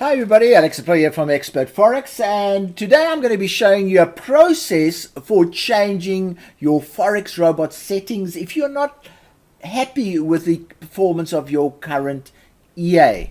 Hi everybody, Alex here from Expert Forex, and today I'm going to be showing you a process for changing your Forex robot settings if you're not happy with the performance of your current EA.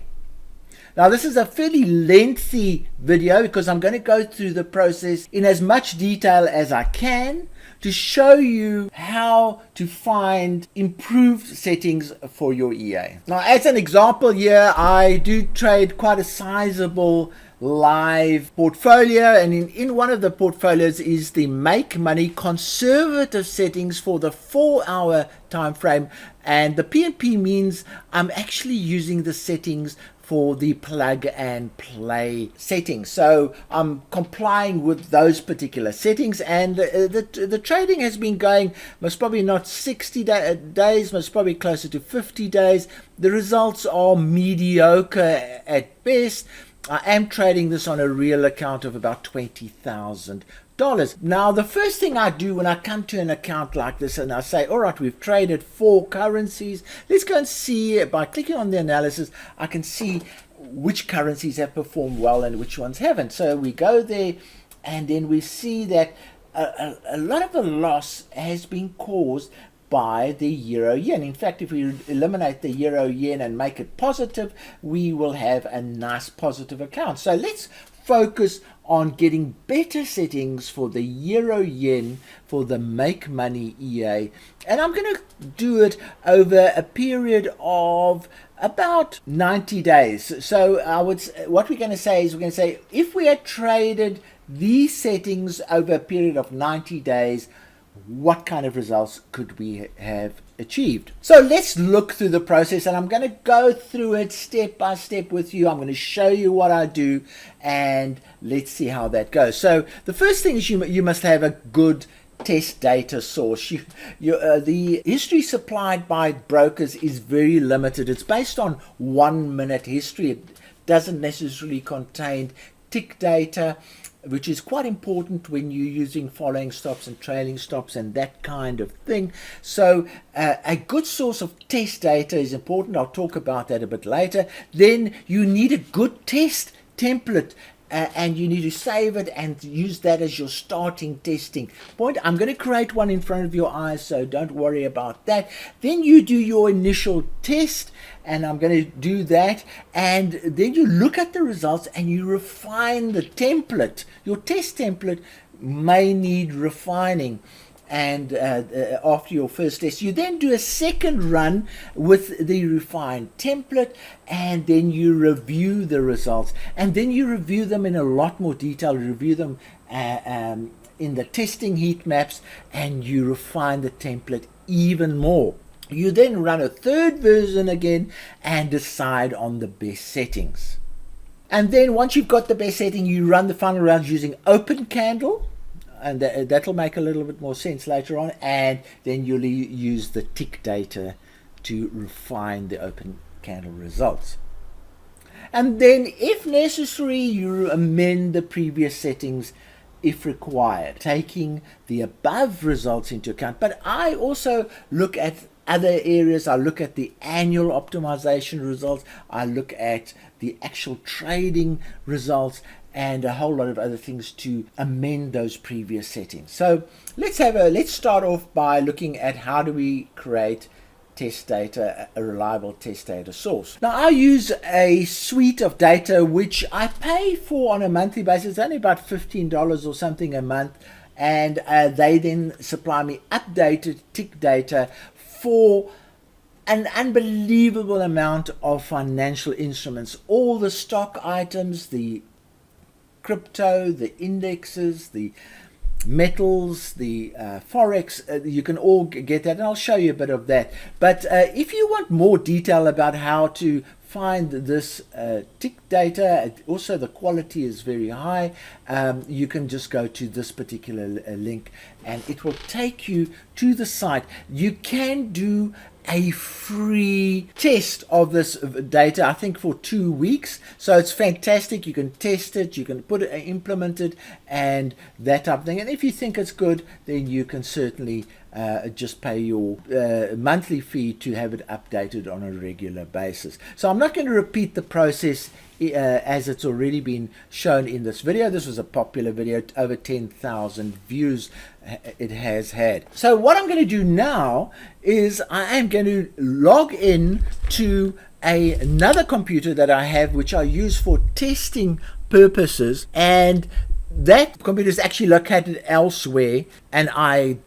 Now this is a fairly lengthy video because I'm going to go through the process in as much detail as I can to show you how to find improved settings for your EA. Now as an example here, I do trade quite a sizable live portfolio, and in one of the portfolios is the make money conservative settings for the 4-hour time frame, and the PNP means I'm actually using the settings for the plug and play settings. So I'm complying with those particular settings, and the trading has been going most probably not 60 days, most probably closer to 50 days. The results are mediocre at best. I am trading this on a real account of about $20,000. Now, the first thing I do when I come to an account like this and I say, all right, we've traded 4 currencies. Let's go and see, by clicking on the analysis, I can see which currencies have performed well and which ones haven't. So we go there and then we see that a lot of the loss has been caused by the euro yen. In fact, if we eliminate the euro yen and make it positive, we will have a nice positive account. So let's focus on getting better settings for the euro yen for the make money EA, and I'm going to do it over a period of about 90 days. So what we're going to say is, we're going to say if we had traded these settings over a period of 90 days, what kind of results could we have achieved? So let's look through the process, and I'm going to go through it step by step with you. I'm going to show you what I do, and let's see how that goes. So the first thing is you must have a good test data source. The history supplied by brokers is very limited. It's based on 1-minute history. It doesn't necessarily contain tick data, which is quite important when you're using following stops and trailing stops and that kind of thing. So a good source of test data is important. I'll talk about that a bit later. Then you need a good test template, and you need to save it and use that as your starting testing point. I'm going to create one in front of your eyes, so don't worry about that. Then you do your initial test, and I'm going to do that, and then you look at the results and you refine the template. Your test template may need refining, and after your first test you then do a second run with the refined template, and then you review the results, and then you review them in a lot more detail. You review them in the testing heat maps, and you refine the template even more. You then run a third version again and decide on the best settings. And then once you've got the best setting, you run the final rounds using open candle, and that'll make a little bit more sense later on. And then you'll use the tick data to refine the open candle results. And then if necessary, you amend the previous settings if required, taking the above results into account. But I also look at other areas. I look at the annual optimization results, I look at the actual trading results, and a whole lot of other things to amend those previous settings. So let's start off by looking at how do we create test data, a reliable test data source. Now I use a suite of data which I pay for on a monthly basis. It's only about $15 or something a month, and they then supply me updated tick data for an unbelievable amount of financial instruments. All the stock items, the crypto, the indexes, the metals, the forex, you can all get that, and I'll show you a bit of that. But if you want more detail about how to find this tick data, also the quality is very high, you can just go to this particular link and it will take you to the site. You can do a free test of this data, I think for 2 weeks. So it's fantastic. You can test it, you can put it, implement it, and that type of thing. And if you think it's good, then you can certainly just pay your monthly fee to have it updated on a regular basis. So I'm not going to repeat the process as it's already been shown in this video. This was a popular video, over 10,000 views it has had. So what I'm going to do now is I am going to log in to another computer that I have, which I use for testing purposes, and that computer is actually located elsewhere, and I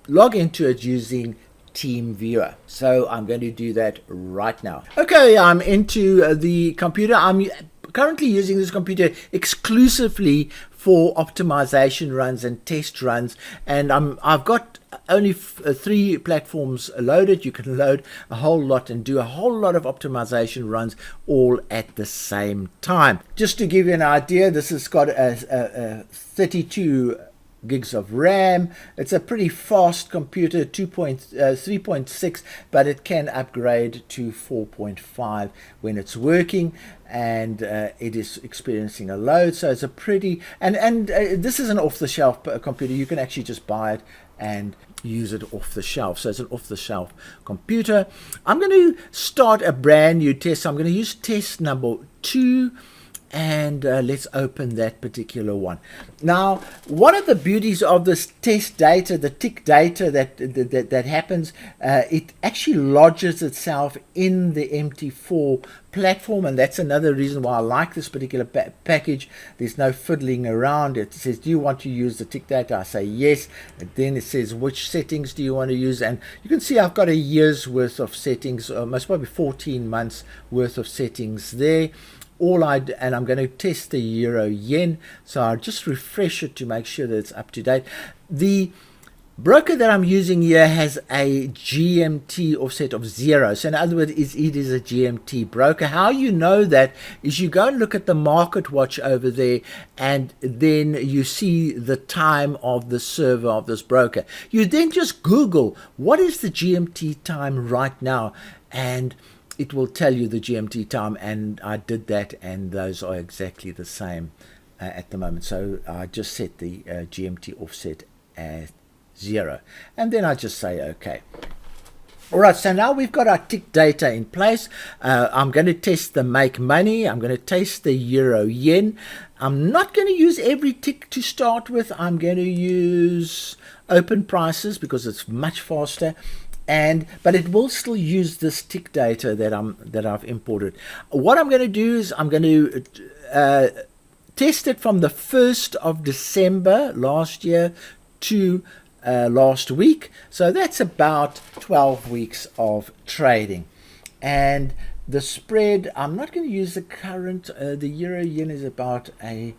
log into it using TeamViewer. So I'm going to do that right now. Okay, I'm into the computer. I'm currently using this computer exclusively for optimization runs and test runs, and I've got only 3 platforms loaded. You can load a whole lot and do a whole lot of optimization runs all at the same time. Just to give you an idea, this has got a 32 gigs of RAM. It's a pretty fast computer, 3.6, but it can upgrade to 4.5 when it's working, and it is experiencing a load. So it's a pretty, and this is an off-the-shelf computer. You can actually just buy it and use it off the shelf. So it's an off-the-shelf computer. I'm going to start a brand new test. So I'm going to use test number 2, and let's open that particular one. Now, one of the beauties of this test data, the tick data that happens, it actually lodges itself in the MT4 platform, and that's another reason why I like this particular package. There's no fiddling around. It says, do you want to use the tick data? I say yes, and then it says which settings do you want to use, and you can see I've got a year's worth of settings, most probably 14 months worth of settings there. And I'm going to test the euro yen, so I'll just refresh it to make sure that it's up to date. The broker that I'm using here has a GMT offset of 0. So in other words, it is a GMT broker. How you know that is you go and look at the market watch over there, and then you see the time of the server of this broker. You then just Google what is the GMT time right now, and it will tell you the GMT time, and I did that, and those are exactly the same at the moment. So I just set the GMT offset as 0, and then I just say OK. All right, so now we've got our tick data in place. I'm going to test the make money. I'm going to test the euro yen. I'm not going to use every tick to start with. I'm going to use open prices because it's much faster. But it will still use this tick data that I've imported. What I'm going to do is I'm going to test it from the 1st of December last year to last week. So that's about 12 weeks of trading. And the spread, I'm not going to use the current. The euro yen is about a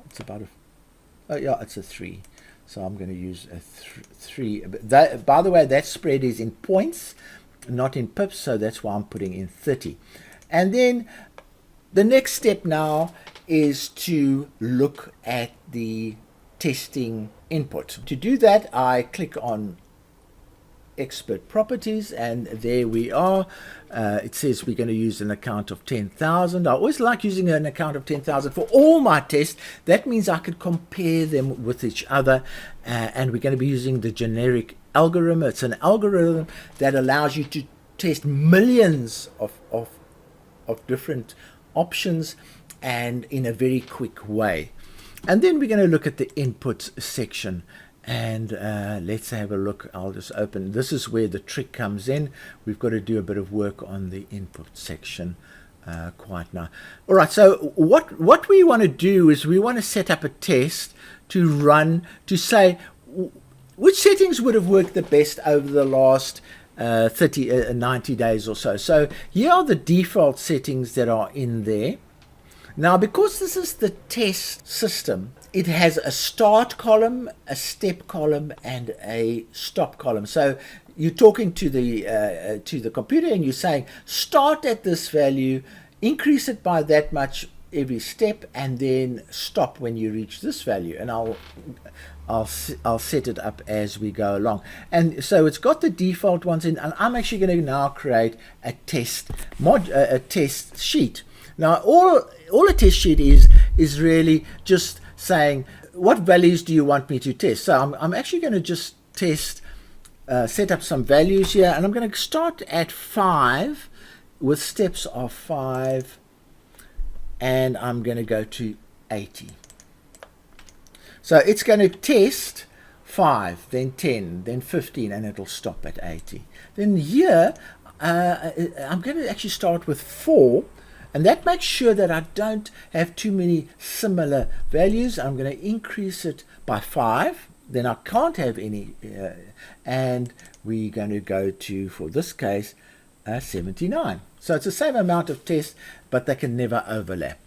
it's a 3. So I'm going to use a 3. By the way, that spread is in points, not in pips, so that's why I'm putting in 30. And then the next step now is to look at the testing input. To do that, I click on expert properties, and there we are. It says we're going to use an account of 10,000. I always like using an account of 10,000 for all my tests. That means I could compare them with each other, and we're going to be using the generic algorithm. It's an algorithm that allows you to test millions of different options, and in a very quick way. And then we're going to look at the input section. And let's have a look. I'll just open. This is where the trick comes in. We've got to do a bit of work on the input section quite now. All right, so what we want to do is we want to set up a test to run to say which settings would have worked the best over the last 90 days or so. So here are the default settings that are in there. Now, because this is the test system, it has a start column, a step column, and a stop column. So you're talking to the computer, and you're saying start at this value, increase it by that much every step, and then stop when you reach this value. And I'll set it up as we go along. And so it's got the default ones in, and I'm actually going to now create a test sheet. Now, all a test sheet is really just saying what values do you want me to test. So I'm actually going to just test, set up some values here, and I'm going to start at 5 with steps of 5, and I'm going to go to 80. So it's going to test 5, then 10, then 15, and it'll stop at 80. Then here, I'm going to actually start with 4, and that makes sure that I don't have too many similar values. I'm going to increase it by 5, then I can't have any, and we're going to go to, for this case, 79. So it's the same amount of tests, but they can never overlap.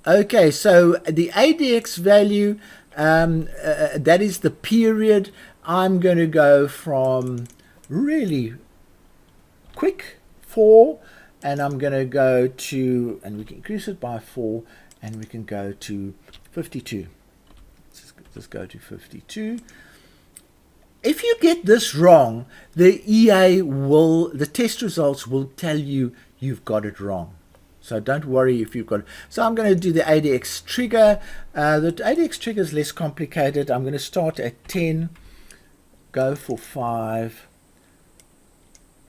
Okay, so the ADX value, that is the period. I'm going to go from really quick 4, and I'm going to go to, and we can increase it by 4, and we can go to 52. Let's go to 52. If you get this wrong, the EA will, the test results will tell you you've got it wrong. So don't worry if you've got it. So I'm going to do the ADX trigger. The ADX trigger is less complicated. I'm going to start at 10, go for 5,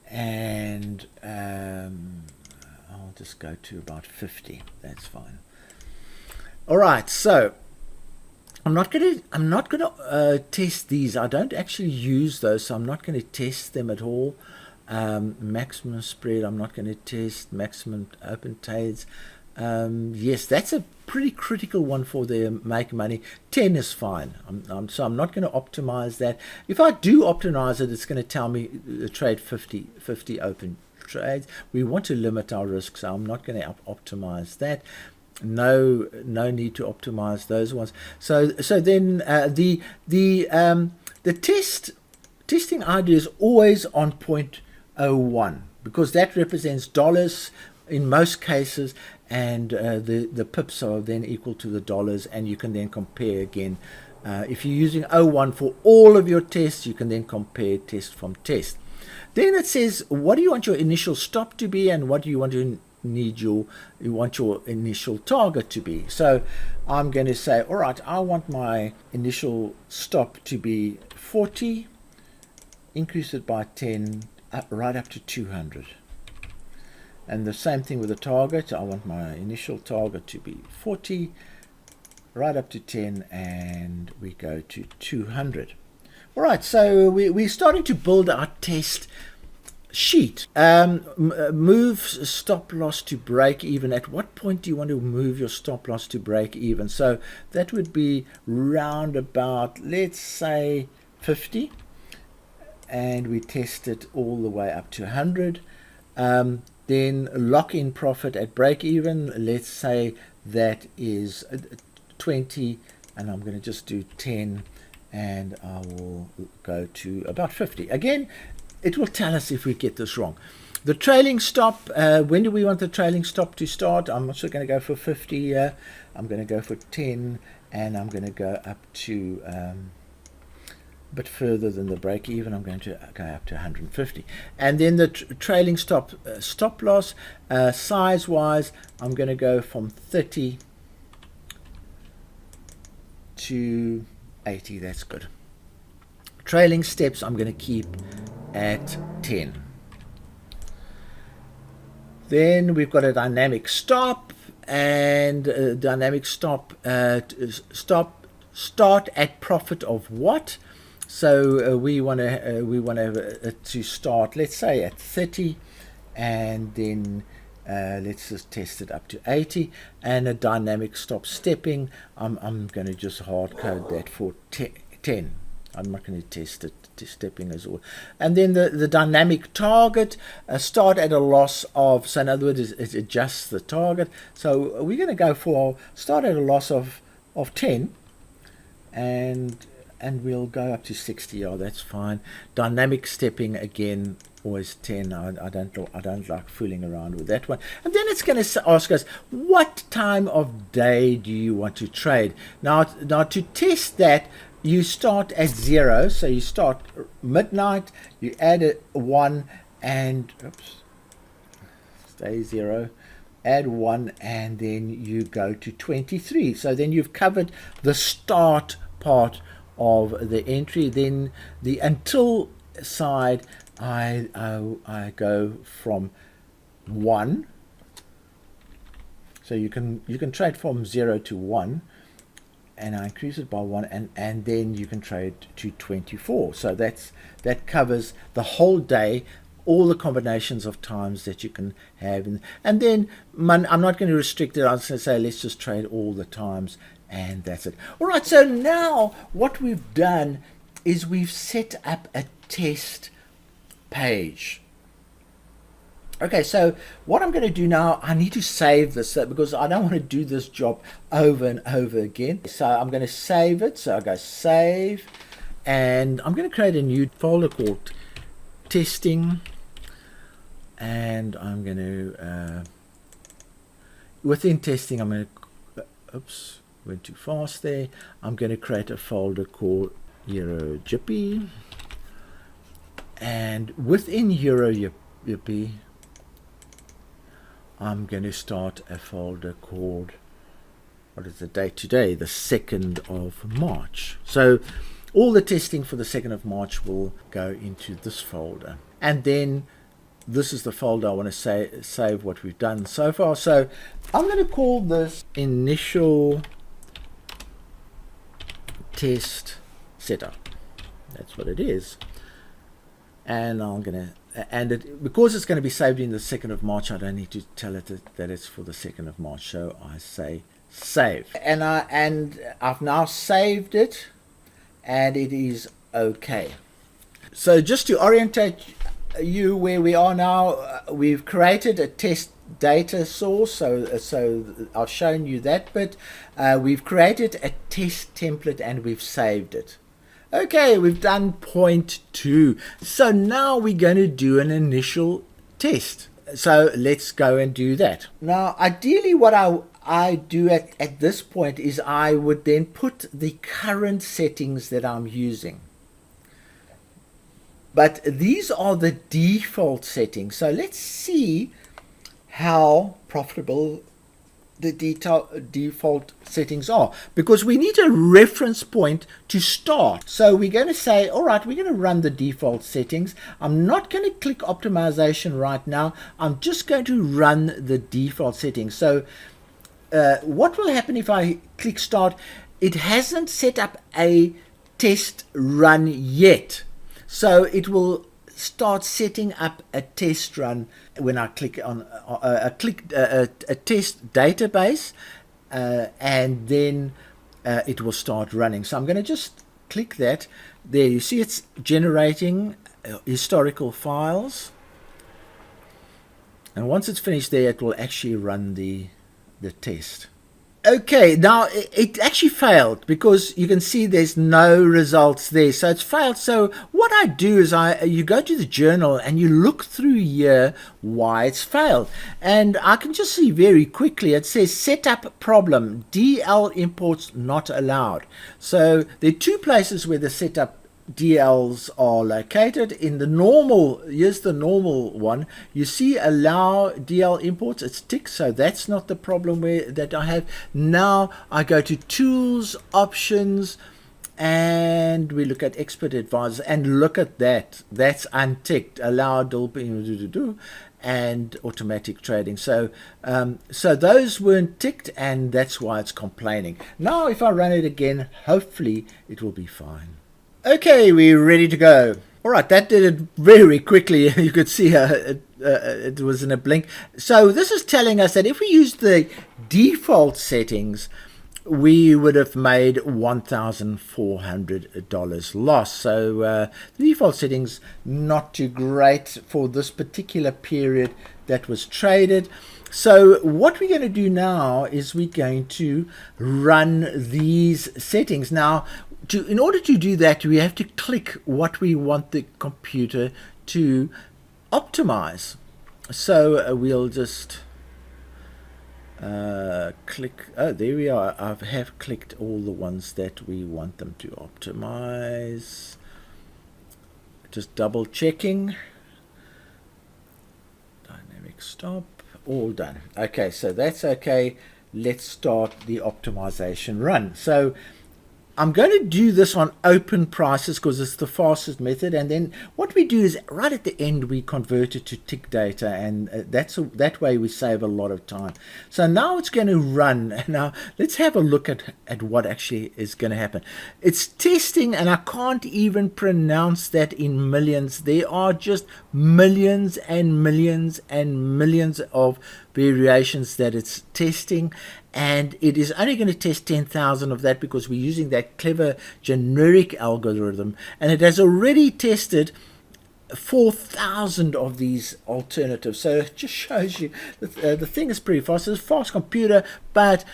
and I'll just go to about 50. That's fine. All right, so I'm not going to test these. I don't actually use those, so I'm not going to test them at all. Maximum spread, I'm not going to test. Maximum open trades, yes, that's a pretty critical one for the make money. 10 is fine. So I'm not going to optimize that. If I do optimize it, it's going to tell me trade 50 open trades. We want to limit our risk, so I'm not going to optimize that. No need to optimize those ones. So then the testing ID is always on 0.01, because that represents dollars in most cases, and the pips are then equal to the dollars, and you can then compare again. If you're using 0.01 for all of your tests, you can then compare test from test. Then it says, what do you want your initial stop to be, and what do you want to you want your initial target to be. So I'm going to say, all right, I want my initial stop to be 40, increase it by 10, right up to 200. And the same thing with the target. I want my initial target to be 40, right up to 10, and we go to 200. All right, so we're starting to build our test sheet. Move stop loss to break even. At what point do you want to move your stop loss to break even? So that would be round about, let's say, 50, and we test it all the way up to 100. Then lock in profit at break even. Let's say that is 20, and I'm going to just do 10, and I will go to about 50. Again, it will tell us if we get this wrong. The trailing stop, when do we want the trailing stop to start? I'm also going to go for 50 here. I'm going to go for 10, and I'm going to go up to a bit further than the break even. I'm going to go up to 150. And then the trailing stop stop loss, size wise, I'm going to go from 30 to 80. That's good. Trailing steps, I'm going to keep at 10. Then we've got a dynamic stop, and dynamic stop start at profit of what? So we want to start, let's say, at 30, and then let's just test it up to 80. And a dynamic stop stepping, I'm going to just hard code that for 10. I'm not going to test it stepping as well. And then the dynamic target, start at a loss of, so in other words, it adjusts the target. So we're going to go for start at a loss of 10, and we'll go up to 60. Oh, that's fine. Dynamic stepping again, always 10. I don't like fooling around with that one. And then it's going to ask us, what time of day do you want to trade? Now to test that, you start at 0, so you start midnight, you add a 1, and stay 0, add 1, and then you go to 23. So then you've covered the start part of the entry. Then the until side, I go from 1. So you can trade from 0 to 1, and I increase it by 1, and then you can trade to 24. So that covers the whole day, all the combinations of times that you can have, and then I'm not going to restrict it. I'm going to say let's just trade all the times, and that's it. All right, so now what we've done is we've set up a test page. Okay, so what I'm going to do now, I need to save this because I don't want to do this job over and over again. So I'm going to save it. So I go save, and I'm going to create a new folder called testing, and I'm going to within testing, I'm going to oops, went too fast there. I'm going to create a folder called Euro Jippy, and within Euro Jippy I'm going to start a folder called, what is the date today? The 2nd of March. So all the testing for the 2nd of March will go into this folder. And then this is the folder I want to save what we've done so far. So I'm going to call this initial test setup. That's what it is. And I'm going to, because it's going to be saved in the 2nd of March, I don't need to tell it that it's for the 2nd of March. So I say save, and I've now saved it, and it is okay. So just to orientate you where we are now, we've created a test data source. So I've shown you that bit. We've created a test template and we've saved it. Okay, we've done point 2. So now we're going to do an initial test. So let's go and do that. Now, ideally what I do at this point is I would then put the current settings that I'm using. But these are the default settings. So let's see how profitable the default settings are, because we need a reference point to start. So we're going to say, all right, we're going to run the default settings. I'm not going to click optimization right now. I'm just going to run the default settings. So what will happen if I click start? It hasn't set up a test run yet. So it will start setting up a test run when I click on a test database, and then it will start running. So I'm going to just click that. There you see it's generating historical files, and once it's finished there, it will actually run the test. Okay, now it actually failed because you can see there's no results there. So it's failed. So what I do is you go to the journal and you look through here why it's failed. And I can just see very quickly it says setup problem, DL imports not allowed. So there are two places where the setup DLs are located. In the normal, here's the normal one, you see allow DL imports, it's ticked, so that's not the problem that I have. Now I go to tools, options, and we look at expert advisors, and look at that, that's unticked, allow and automatic trading. So so those weren't ticked, and that's why it's complaining. Now if I run it again, hopefully it will be fine. Okay, we're ready to go. All right, that did it very quickly. You could see it was in a blink. So this is telling us that if we use the default settings, we would have made $1,400 loss. So the default settings not too great for this particular period that was traded. So what we're going to do now is we're going to run these settings. Now, in order to do that, we have to click what we want the computer to optimize. So we'll just click. Oh, there we are. I have clicked all the ones that we want them to optimize. Just double checking. Dynamic stop. All done. Okay, so that's okay. Let's start the optimization run. So I'm going to do this on open prices because it's the fastest method, and then what we do is right at the end we convert it to tick data, and that way we save a lot of time. So now it's going to run. Now let's have a look at what actually is going to happen. It's testing, and I can't even pronounce that in millions. There are just millions and millions and millions of variations that it's testing, and it is only going to test 10,000 of that because we're using that clever generic algorithm, and it has already tested 4,000 of these alternatives. So it just shows you the thing is pretty fast. It's a fast computer, but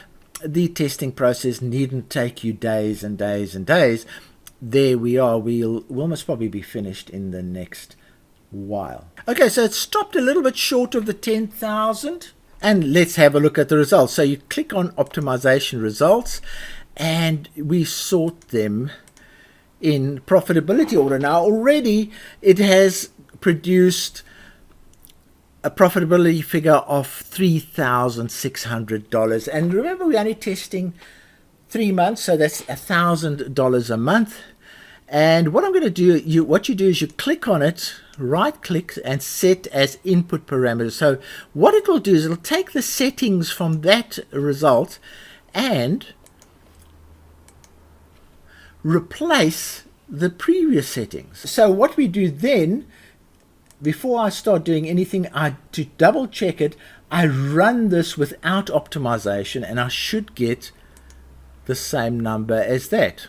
the testing process needn't take you days and days and days. There we are. We'll most probably be finished in the next while. Okay, so it stopped a little bit short of the 10,000, and let's have a look at the results. So you click on optimization results, and we sort them in profitability order. Now already it has produced a profitability figure of $3,600, and remember we're only testing 3 months, so that's $1,000 a month. And what I'm going to do, what you do is you click on it, right click, and set as input parameters. So what it will do is it'll take the settings from that result and replace the previous settings. So what we do then, before I start doing anything, to double check it, I run this without optimization, and I should get the same number as that.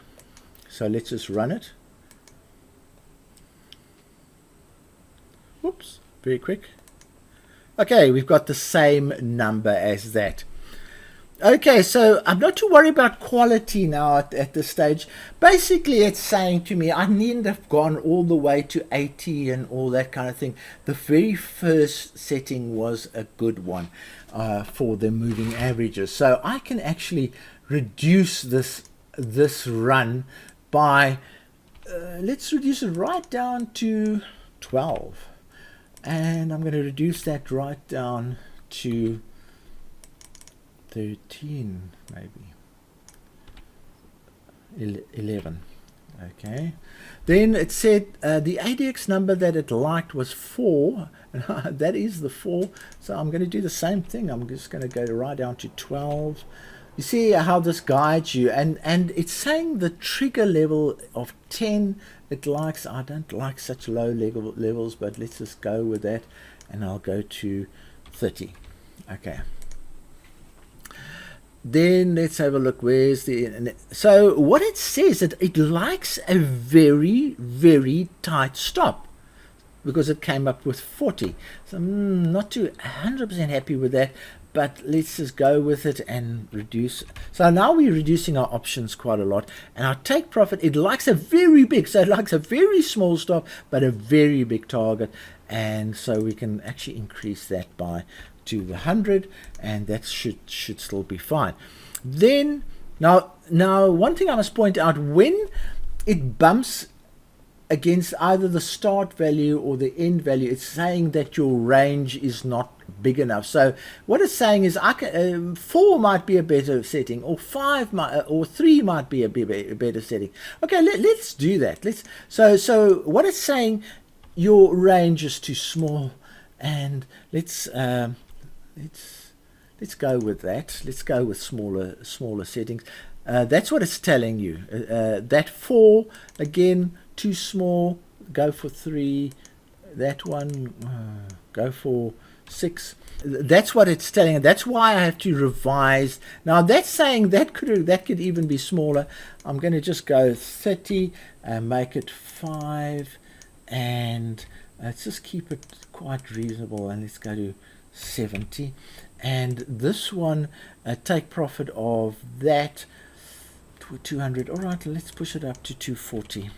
So let's just run it. Whoops, very quick. Okay, we've got the same number as that. Okay, so I'm not too worried about quality now at this stage. Basically, it's saying to me I needn't have gone all the way to 80 and all that kind of thing. The very first setting was a good one for the moving averages. So I can actually reduce this run by, let's reduce it right down to 12. And I'm going to reduce that right down to 13, maybe 11. Okay, then it said the ADX number that it liked was 4, and that is the 4. So I'm going to do the same thing. I'm just going to go right down to 12. You see how this guides you, and it's saying the trigger level of 10 it likes. I don't like such low levels, but let's just go with that, and I'll go to 30. Okay, then let's have a look. Where's the, so what it says, that it likes a very, very tight stop, because it came up with 40. So I'm not too 100% happy with that, but let's just go with it and reduce. So now we're reducing our options quite a lot, and our take profit, it likes a very big, so it likes a very small stop but a very big target, and so we can actually increase that by to 100, and that should still be fine. Then now one thing I must point out, when it bumps against either the start value or the end value, it's saying that your range is not big enough. So what it's saying is 4 might be a better setting, or 5 might, or 3 might be a better setting. Okay, let's do that. So what it's saying, your range is too small, and let's go with that. Let's go with smaller settings. That's what it's telling you. That 4 again, too small. Go for 3. That one, go for 6. That's what it's telling, and that's why I have to revise. Now that's saying that could even be smaller. I'm going to just go 30 and make it 5, and let's just keep it quite reasonable, and let's go to 70. And this one, take profit of that 200. All right, let's push it up to 240.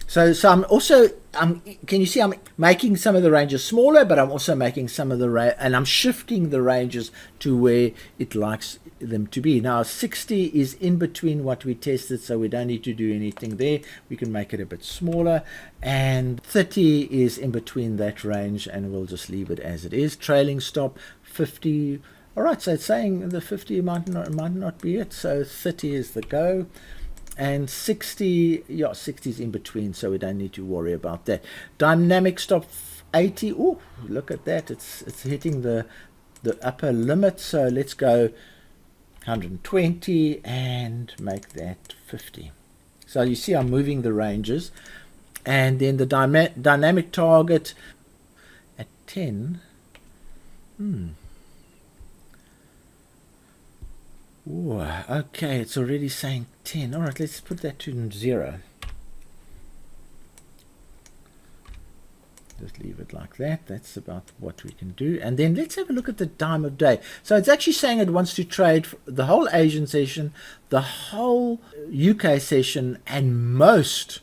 So I'm also, can you see I'm making some of the ranges smaller, but I'm also making some of the and I'm shifting the ranges to where it likes them to be. Now 60 is in between what we tested, so we don't need to do anything there. We can make it a bit smaller, and 30 is in between that range, and we'll just leave it as it is. Trailing stop 50. All All right, so it's saying the 50 might not be it, so 30 is the go. And 60, yeah, 60 is in between, so we don't need to worry about that. Dynamic stop 80. Oh, look at that. It's hitting the upper limit. So let's go 120 and make that 50. So you see I'm moving the ranges. And then the dynamic target at 10. Ooh, okay, it's already saying 10. All right, let's put that to 0. Just leave it like that. That's about what we can do. And then let's have a look at the time of day. So it's actually saying it wants to trade the whole Asian session, the whole UK session, and most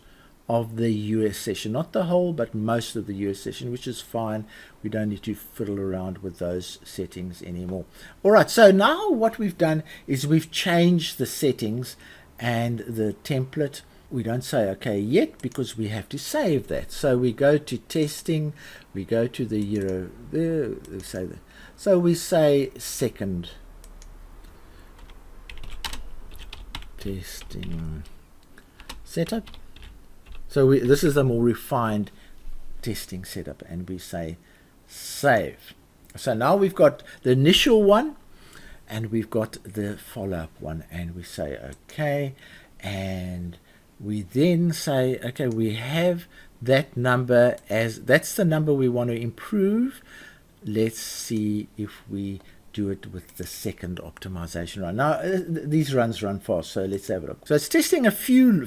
of the US session. Not the whole, but most of the US session, which is fine. We don't need to fiddle around with those settings anymore. All right, so now what we've done is we've changed the settings and the template. We don't say okay yet because we have to save that. So we go to testing, we go to the euro, there, we say that. So we say second testing setup. So this is a more refined testing setup, and we say save. So now we've got the initial one and we've got the follow-up one, and we say okay, and we then say okay, we have that number as that's the number we want to improve. Let's see if we do it with the second optimization run. Now these runs run fast, so let's have a look. So it's testing a few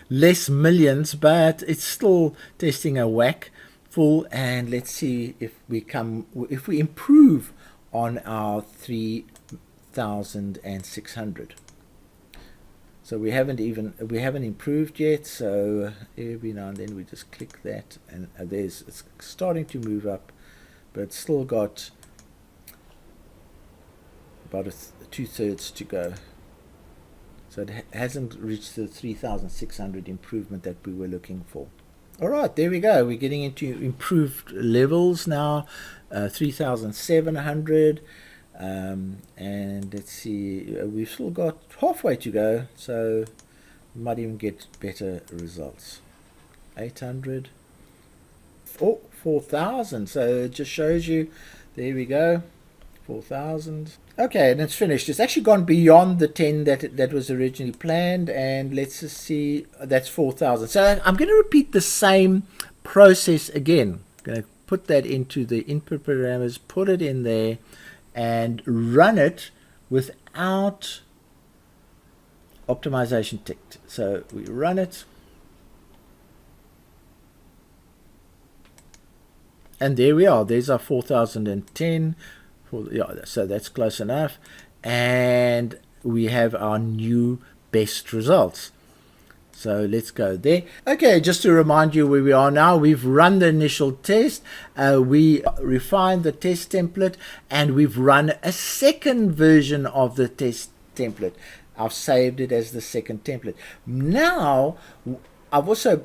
less millions, but it's still testing a whack full, and let's see if we improve on our 3,600. So we haven't improved yet, so every now and then we just click that, and it's starting to move up, but it's still got about 2/3 to go. So it hasn't reached the 3,600 improvement that we were looking for. All right, there we go. We're getting into improved levels now, 3,700. And let's see, we've still got halfway to go, so we might even get better results. 800. Oh, 4,000. So it just shows you, there we go, 4,000. Okay, and it's finished. It's actually gone beyond the 10 that was originally planned, and let's just see, that's 4,000. So I'm going to repeat the same process again. I'm going to put that into the input parameters, put it in there, and run it without optimization ticked. So we run it, and there we are. There's our 4,010. Yeah, so that's close enough, and we have our new best results. So let's go there. Okay, just to remind you where we are now, we've run the initial test, we refined the test template, and we've run a second version of the test template. I've saved it as the second template. Now I've also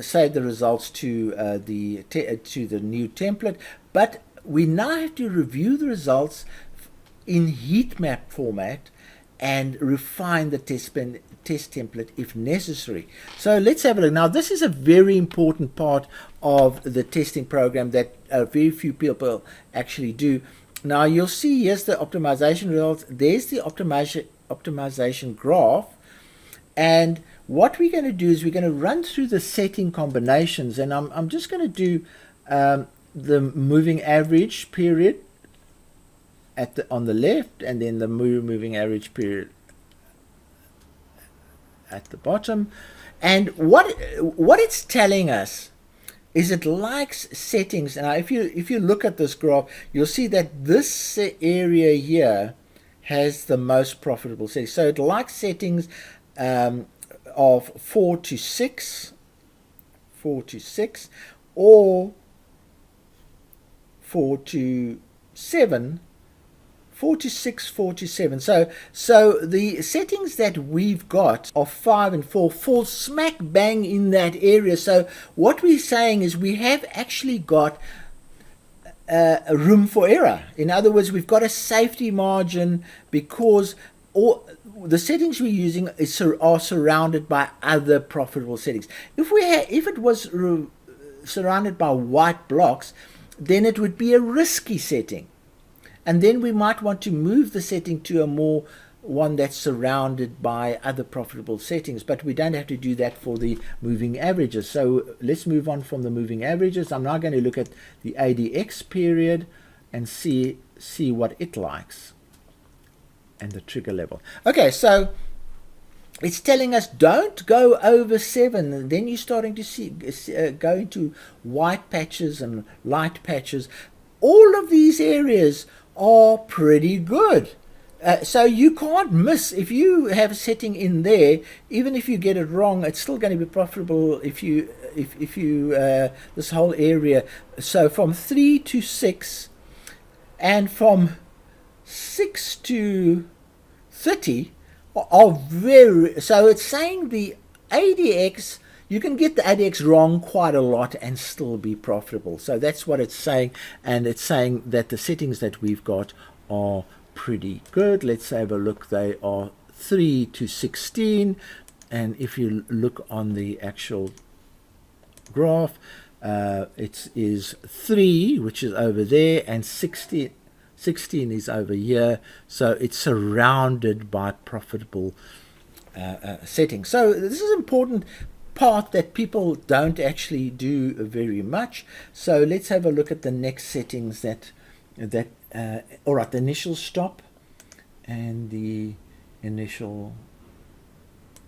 saved the results to the new template, but we now have to review the results in heat map format and refine the test template if necessary. So let's have a look. Now this is a very important part of the testing program that very few people actually do. Now you'll see here's the optimization results. There's the optimization graph, and what we're going to do is we're going to run through the setting combinations, and I'm just going to do the moving average period on the left, and then the moving average period at the bottom. And what it's telling us is it likes settings. Now if you look at this graph, you'll see that this area here has the most profitable settings. So it likes settings of 4 to 6, or 4 to 7, 4 to 6, 4 to 7. So the settings that we've got of 5 and 4 fall smack bang in that area. So what we're saying is we have actually got room for error. In other words, we've got a safety margin because all the settings we're using are surrounded by other profitable settings. If it was surrounded by white blocks, then it would be a risky setting, and then we might want to move the setting to a more one that's surrounded by other profitable settings, but we don't have to do that for the moving averages. So let's move on from the moving averages. I'm now going to look at the ADX period and see what it likes and the trigger level. Okay, so it's telling us don't go over 7, and then you're starting to see go into white patches and light patches. All of these areas are pretty good. So you can't miss. If you have a setting in there, even if you get it wrong, it's still going to be profitable if you this whole area. So from 3 to 6 and from 6 to 30 are very, so it's saying the ADX, you can get the ADX wrong quite a lot and still be profitable. So that's what it's saying, and it's saying that the settings that we've got are pretty good. Let's have a look. They are 3 to 16, and if you look on the actual graph, it is 3, which is over there, and 16 is over here. So it's surrounded by profitable settings. So this is an important part that people don't actually do very much. So let's have a look at the next settings that all right, the initial stop and the initial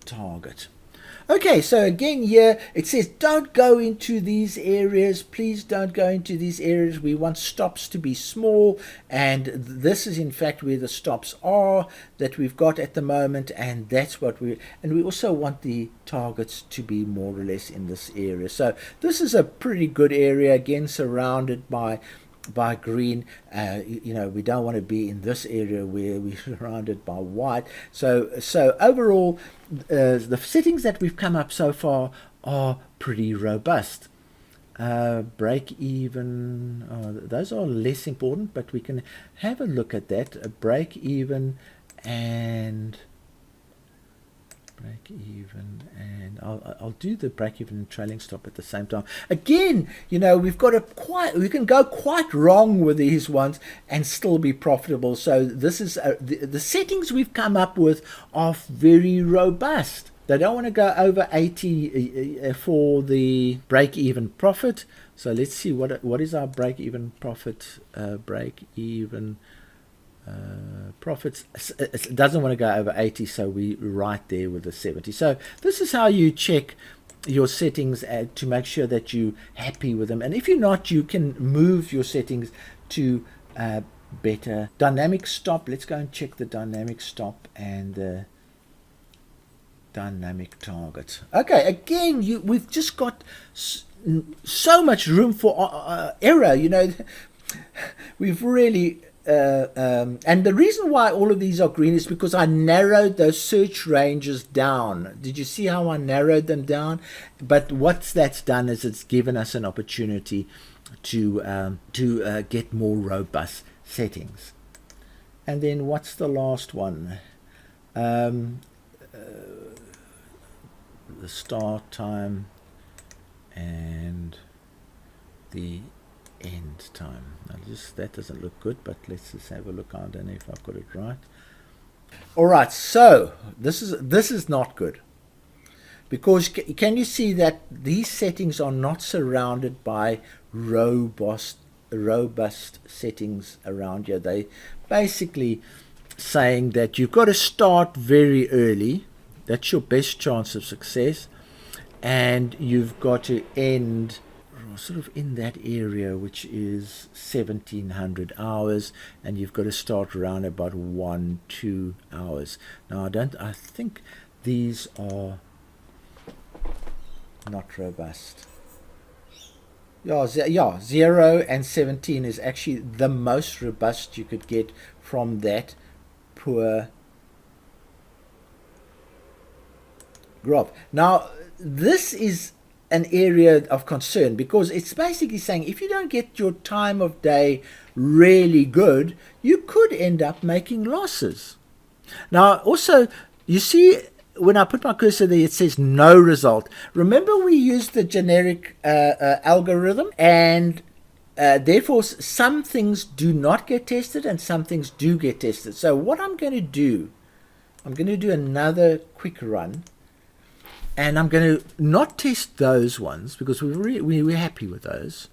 target. Okay, so again here it says don't go into these areas. Please don't go into these areas. We want stops to be small, and this is in fact where the stops are that we've got at the moment, and that's what we also want the targets to be more or less in this area. So this is a pretty good area, again surrounded by green. You know, we don't want to be in this area where we're surrounded by white. So overall, the settings that we've come up so far are pretty robust. Break even, those are less important, but we can have a look at that. A break even and I'll do the break even and trailing stop at the same time. Again, you know, we can go quite wrong with these ones and still be profitable. So this is the settings we've come up with are very robust. They don't want to go over 80 for the break even profit. So let's see what is our break even profit. Break even profits, it doesn't want to go over 80, so we right there with the 70. So this is how you check your settings to make sure that you're happy with them, and if you're not, you can move your settings to better. Dynamic stop, let's go and check the dynamic stop and the dynamic target. Okay, again, we've just got so much room for error. You know, we've really and the reason why all of these are green is because I narrowed those search ranges down. Did you see how I narrowed them down? But what that's done is it's given us an opportunity to get more robust settings. And then what's the last one? The start time and the end time. Now that doesn't look good, but let's just have a look. I don't know if I've got it right. All right, so this is not good, because can you see that these settings are not surrounded by robust settings around here? They basically saying that you've got to start very early. That's your best chance of success, and you've got to end sort of in that area, which is 1700 hours, and you've got to start around about 1-2 hours. Now I think these are not robust. Yeah, 0 and 17 is actually the most robust you could get from that poor graph. Now this is an area of concern, because it's basically saying if you don't get your time of day really good, you could end up making losses. Now, also, you see, when I put my cursor there, it says no result. Remember, we used the generic algorithm, and therefore, some things do not get tested and some things do get tested. So what I'm going to do, I'm going to do another quick run. And I'm going to not test those ones because we're happy with those.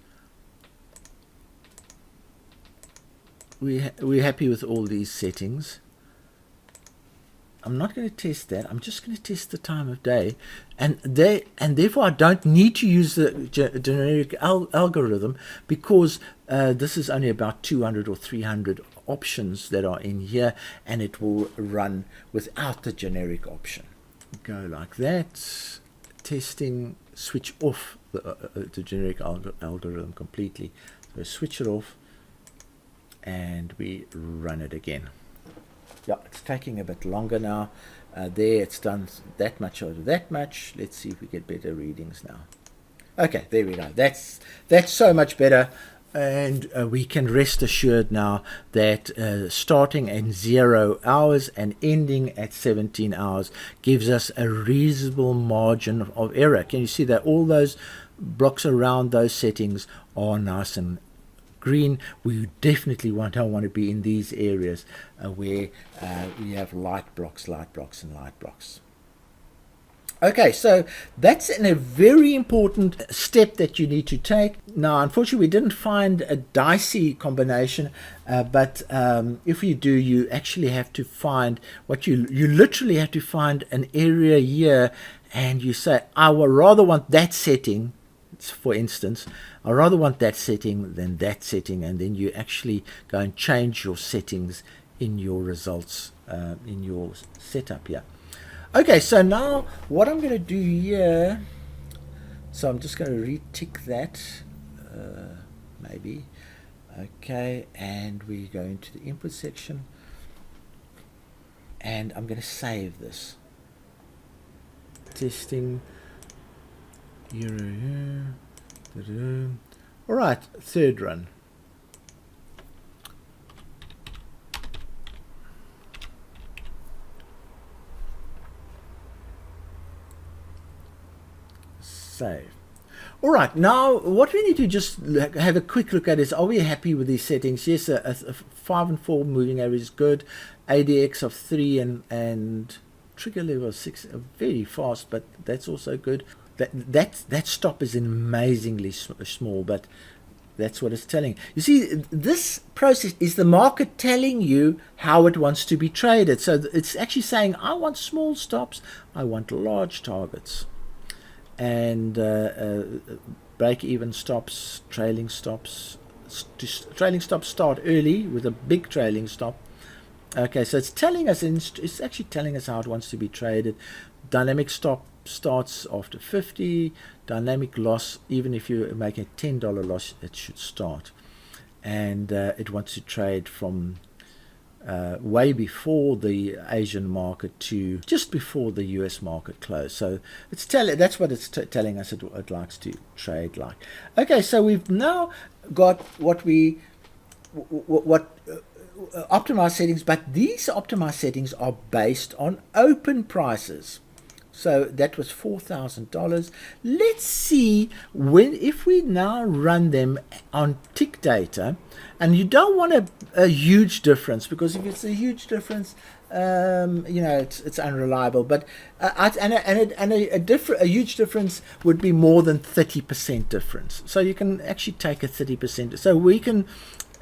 We're happy with all these settings. I'm not going to test that. I'm just going to test the time of day, and therefore I don't need to use the generic algorithm, because this is only about 200 or 300 options that are in here, and it will run without the generic option. Go like that. Testing. Switch off the generic algorithm completely. So switch it off, and we run it again. Yeah, it's taking a bit longer now. There, it's done that much over that much. Let's see if we get better readings now. Okay, there we go. That's so much better. And we can rest assured now that starting at 0 hours and ending at 17 hours gives us a reasonable margin of error. Can you see that all those blocks around those settings are nice and green? We definitely don't want to be in these areas where we have light blocks, and light blocks. Okay, so that's a very important step that you need to take. Now, unfortunately, we didn't find a dicey combination, but if you do, you actually have to find what you literally have to find an area here, and you say, I would rather want that setting. For instance, I rather want that setting than that setting, and then you actually go and change your settings in your results, in your setup here. Okay, so now what I'm going to do here, so I'm just going to re-tick that, maybe. Okay, and we go into the input section, and I'm going to save this. Testing. All right, third run. Save. All right, now what we need to just have a quick look at is, are we happy with these settings? Yes, a 5 and 4 moving average is good. ADX of 3 and trigger level of 6 are very fast, but that's also good. That stop is amazingly small, but that's what it's telling. You see, this process is the market telling you how it wants to be traded. So it's actually saying, I want small stops, I want large targets. And break-even stops, trailing stops. Trailing stops start early with a big trailing stop. Okay, so it's telling us, it's actually telling us how it wants to be traded. Dynamic stop starts after 50. Dynamic loss, even if you make a $10 loss, it should start. And it wants to trade from way before the Asian market to just before the US market close. So it's that's what it's telling us it likes to trade like. Okay, so we've now got what optimized settings, but these optimized settings are based on open prices. So that was $4,000. Let's see if we now run them on tick data, and you don't want a huge difference, because if it's a huge difference, it's unreliable. But a huge difference would be more than 30% difference. So you can actually take a 30%. So we can,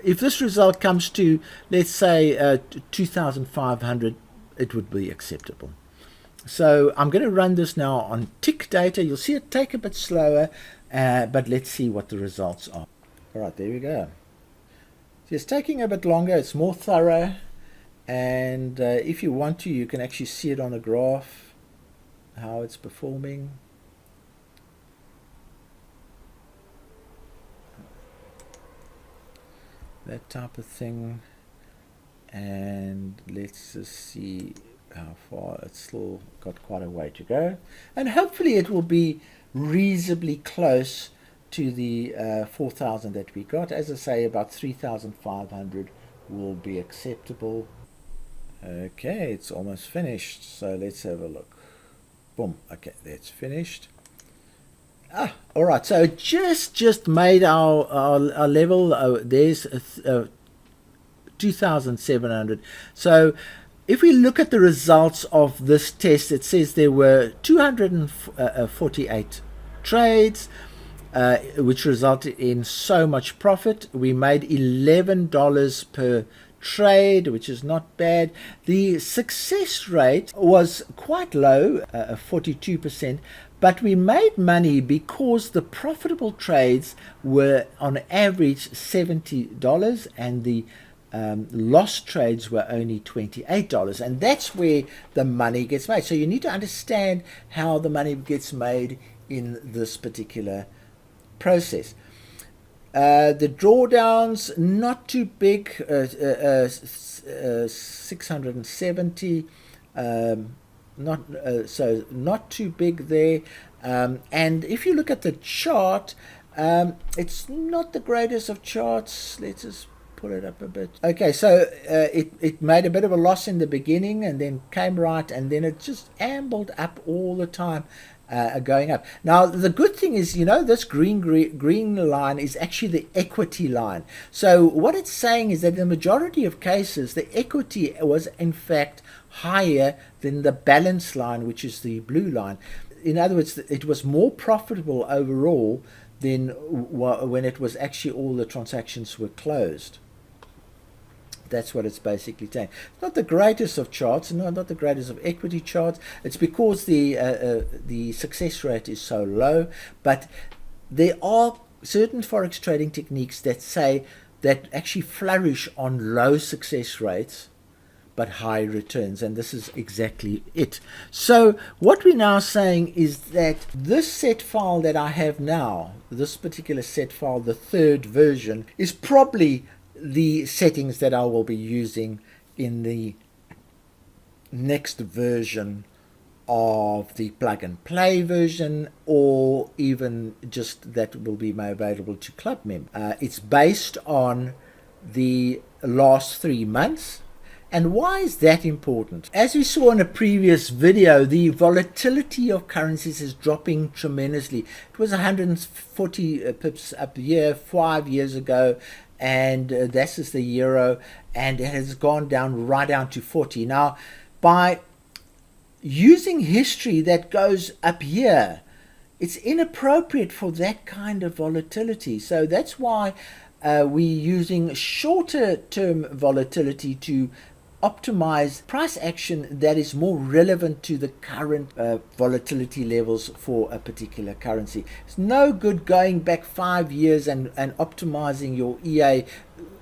if this result comes to, let's say 2,500, it would be acceptable. So I'm going to run this now on tick data. You'll see it take a bit slower, but let's see what the results are. All right, there we go. So it's taking a bit longer. It's more thorough. And if you want to, you can actually see it on a graph, how it's performing. That type of thing. And let's just see how far. It's still got quite a way to go, and hopefully it will be reasonably close to the 4,000 that we got. As I say, about 3,500 will be acceptable. Okay, it's almost finished, so let's have a look. Boom. Okay, that's finished. All right, so just made our level. There's 2,700. So if we look at the results of this test, it says there were 248 trades, which resulted in so much profit. We made $11 per trade, which is not bad. The success rate was quite low, 42%, but we made money because the profitable trades were on average $70 and the lost trades were only $28, and that's where the money gets made. So you need to understand how the money gets made in this particular process. The drawdowns, not too big, 670, so not too big there. And if you look at the chart, it's not the greatest of charts. Let's just pull it up a bit. Okay, so it made a bit of a loss in the beginning and then came right, and then it just ambled up all the time, going up. Now the good thing is, you know, this green line is actually the equity line. So what it's saying is that in the majority of cases the equity was in fact higher than the balance line, which is the blue line. In other words, it was more profitable overall than when it was actually all the transactions were closed. That's what it's basically saying. It's not the greatest of charts, not the greatest of equity charts. It's because the success rate is so low. But there are certain forex trading techniques that say that actually flourish on low success rates but high returns, and this is exactly it. So what we're now saying is that this set file that I have now, this particular set file, the third version, is probably the settings that I will be using in the next version of the plug and play version, or even just that will be available to club members. It's based on the last 3 months. And why is that important? As we saw in a previous video, the volatility of currencies is dropping tremendously. It was 140 pips up a year 5 years ago, and this is the euro, and it has gone down right down to 40. Now, by using history that goes up here, it's inappropriate for that kind of volatility. So that's why we're using shorter term volatility to optimize price action that is more relevant to the current volatility levels for a particular currency. It's no good going back 5 years and optimizing your EA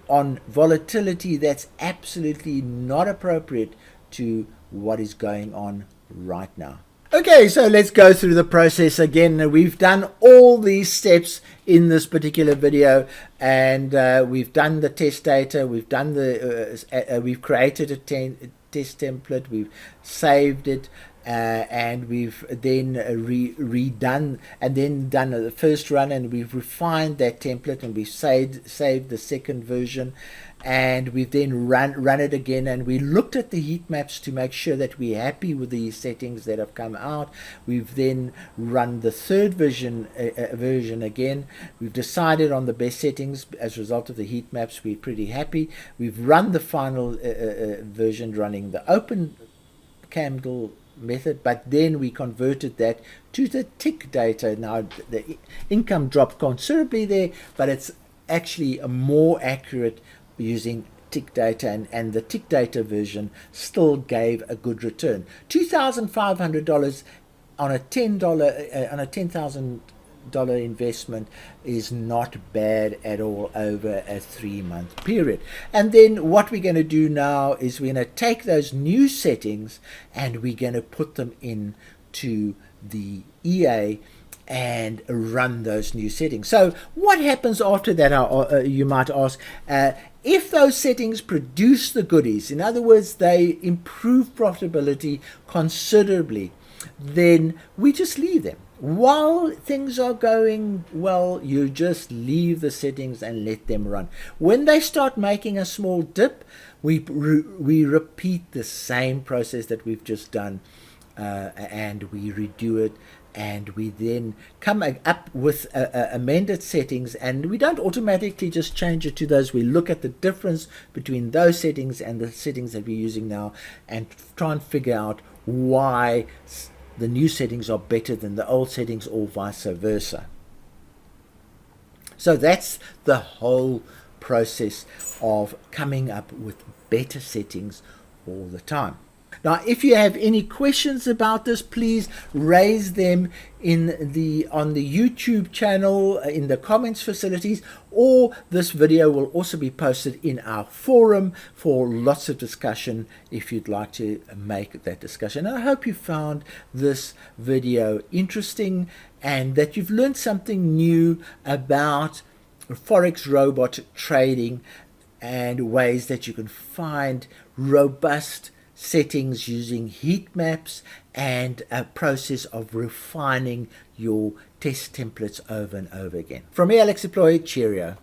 on volatility that's absolutely not appropriate to what is going on right now. Okay, so let's go through the process again. We've done all these steps in this particular video, and we've done the test data, we've done we've created a test template, we've saved it, and we've then redone and then done the first run, and we've refined that template, and we've saved the second version, and we've then run it again, and we looked at the heat maps to make sure that we're happy with the settings that have come out. We've then run the third version again. We've decided on the best settings as a result of the heat maps. We're pretty happy. We've run the final version running the open candle method, but then we converted that to the tick data. Now the income dropped considerably there, but it's actually a more accurate using tick data, and the tick data version still gave a good return. $2,500 on a $10,000 investment is not bad at all over a 3-month period. And then what we're going to do now is we're going to take those new settings and we're going to put them into the EA and run those new settings. So what happens after that, you might ask? If those settings produce the goodies, in other words, they improve profitability considerably, then we just leave them. While things are going well, you just leave the settings and let them run. When they start making a small dip, we repeat the same process that we've just done, and we redo it, and we then come up with amended settings, and we don't automatically just change it to those. We look at the difference between those settings and the settings that we're using now, and try and figure out why the new settings are better than the old settings, or vice versa. So that's the whole process of coming up with better settings all the time. Now, if you have any questions about this, please raise them on the YouTube channel, in the comments facilities, or this video will also be posted in our forum for lots of discussion if you'd like to make that discussion. And I hope you found this video interesting and that you've learned something new about Forex robot trading and ways that you can find robust settings using heat maps and a process of refining your test templates over and over again. From me, Alex Deploy, cheerio.